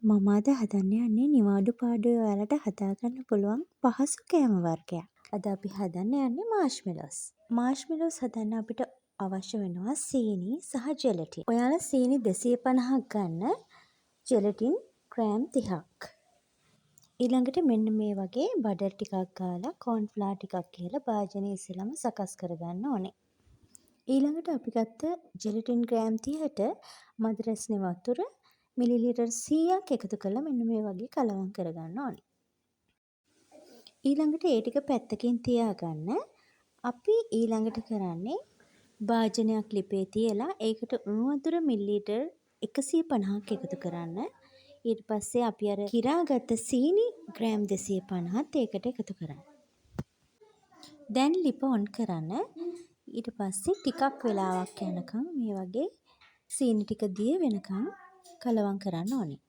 මම අද හදන්න යන්නේ නිවාඩු පාඩුවේ ඔයාලට හදාගන්න පුළුවන් පහසු කෑම වර්ගයක්. අද අපි හදන්න යන්නේ මාෂ්මෙලෝස්. මාෂ්මෙලෝස් හදන්න අපිට අවශ්‍ය වෙනවා සීනි සහ ජෙලටින්. ඔයාලා සීනි 250ක් ගන්න, ජෙලටින් ග්‍රෑම් 30ක්. ඊළඟට මෙන්න මේ වගේ බඩර් ටිකක් ගාලා කෝන්ෆ්ලවර් ටිකක් කියලා භාජනයේ ඉස්සෙල්ලාම සකස් කරගන්න ඕනේ. ඊළඟට අපි ගත්ත ජෙලටින් ග්‍රෑම් 30ට මද රස්නේ වතුර මිලිලීටර් 100ක් එකතු කරලා මෙන්න මේ වගේ කලවම් කරගන්න ඕනේ. ඊළඟට ඒ ටික පැත්තකින් තියාගන්න. අපි ඊළඟට කරන්නේ භාජනයක් ලිපේ තියලා ඒකට උණු වතුර මිලිලීටර් 150ක් එකතු කරන්න. ඊට පස්සේ අපි අර කිරාගත්ත සීනි ග්‍රෑම් 250ත් ඒකට එකතු කරන්න. දැන් ලිප ඔන් කරන්න. ඊට පස්සේ ටිකක් වෙලාවක් යනකම් මේ වගේ සීනි ටික දිය වෙනකම් කලවම් කරන්න ඕනේ.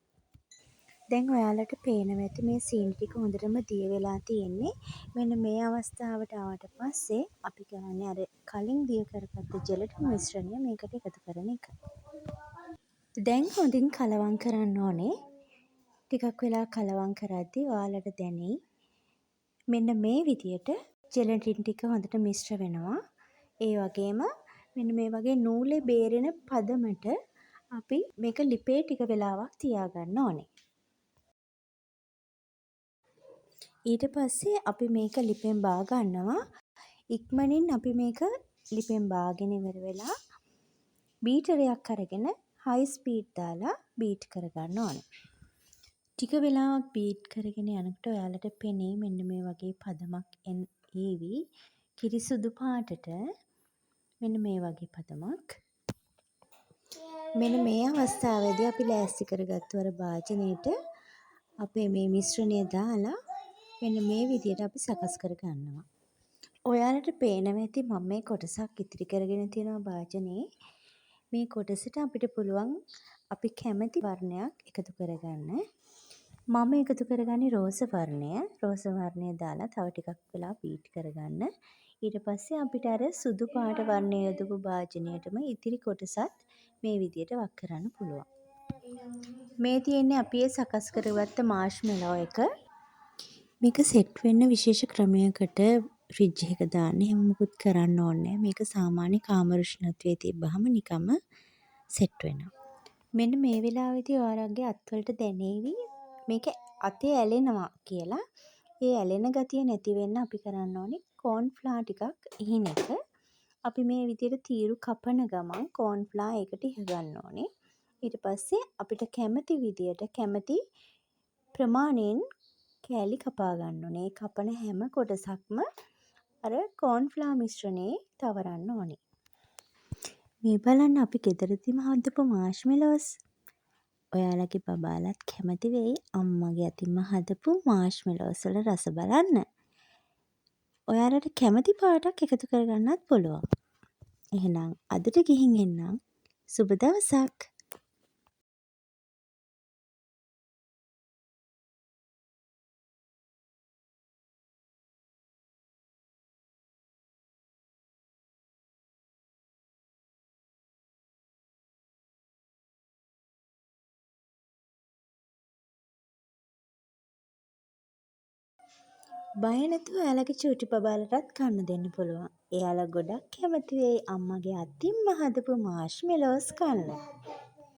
දැන් ඔයාලට පේනවා ඇති මේ සීනි ටික හොඳටම දිය වෙලා තියෙන්නේ. මෙන්න මේ අවස්ථාවට ආවට පස්සේ අපි කරන්නේ අර කලින් දිය කරගත්ත ජෙලටින් මිශ්‍රණය මේකට එකතු කරන එක. දැන් හොඳින් කලවම් කරන්න ඕනේ. ටිකක් වෙලා කලවම් කරද්දී ඔයාලට දැනෙයි මෙන්න මේ විදියට ජෙලටින් ටික හොඳට මිශ්‍ර වෙනවා. ඒ වගේම මෙන්න මේ වගේ නූලේ බේරෙන පදමට අපි මේක ලිපේ ටික වෙලාවක් තියාගන්න ඕනේ. ඊට පස්සේ අපි මේක ලිපෙන් බා ගන්නවා. ඉක්මනින් අපි මේක ලිපෙන් බාගෙන ඉවර වෙලා බීටරයක් අරගෙන හයි ස්පීඩ් දාලා බීට් කරගන්න ඕනේ. ටික වෙලාවක් බීට් කරගෙන යනකොට ඔයාලට පෙනේ මෙන්න මේ වගේ පදමක් ඒවි. කිරි සුදු පාටට මෙන්න මේ වගේ පදමක්. මෙන්න මේ අවස්ථාවේදී අපි ලෑස්ති කරගත්තු අර භාජනයේට අපේ මේ මිශ්‍රණය දාලා මෙන්න මේ විදියට අපි සකස් කර ගන්නවා. ඔයාලට පේනවා ඇති මම මේ කොටසක් ඉතිරි කරගෙන තියෙනවා භාජනයේ. මේ කොටසට අපිට පුළුවන් අපි කැමති වර්ණයක් එකතු කරගන්න. මම එකතු කරගන්නේ රෝස වර්ණය. රෝස වර්ණය දාලා තව ටිකක් වෙලා බීට් කරගන්න. ඊට පස්සේ අපිට අර සුදු පාට වර්ණය යොදපු භාජනයටම ඉතිරි කොටසත් මේ විදියට වක් කරන්න පුළුවන්. මේ තියෙන්නේ අපි සකස් කරගත්ත මාෂ්මෙලෝ එක. මේක සෙට් වෙන්න විශේෂ ක්‍රමයකට ෆ්‍රිජ් එක දාන්න. එහෙම මුකුත් කරන්න ඕනේ. මේක සාමාන්‍ය කාමර උෂ්ණත්වයේ තිබ්බහම නිකම්ම සෙට් වෙනවා. මෙන්න මේ වෙලාවේදී ඔයාලගේ අත්වලට දැනේවි මේක අතේ ඇලෙනවා කියලා. ඒ ඇලෙන ගතිය නැති වෙන්න අපි කරන්න ඕනේ කෝන්ෆ්ලවර් ටිකක් ඉහින එක. අපි මේ විදිහට තීරු කපන ගමන් කෝන්ෆ්ලවර් එකට ඉහ ගන්න ඕනේ. ඊට පස්සේ අපිට කැමති විදියට කැමති ප්‍රමාණයෙන් කෑලි කපා ගන්න ඕනේ. කපන හැම කොටසක්ම අර කෝන්ෆ්ලවර් මිශ්‍රණේ තවරන්න ඕනේ. මේ බලන්න අපි ගෙදරදීම හදපු මාෂ්මෙලෝස්. ඔයාලගේ බබාලත් කැමති වෙයි අම්මගේ අතින්ම හදපු මාෂ්මෙලෝස් වල රස බලන්න. ඔයාලට කැමති පාටක් එකතු කරගන්නත් පුළුවන්. එහෙනම් අදට ගිහින් එන්නම්. සුබ දවසක්. බය නැතුව ඔයාලගේ චූටි බබාලටත් කන්න දෙන්න පුළුවන්. එයාලා ගොඩක් කැමති වෙයි අම්මගේ අතින්ම හදපු මාෂ්මෙලෝස් කන්න.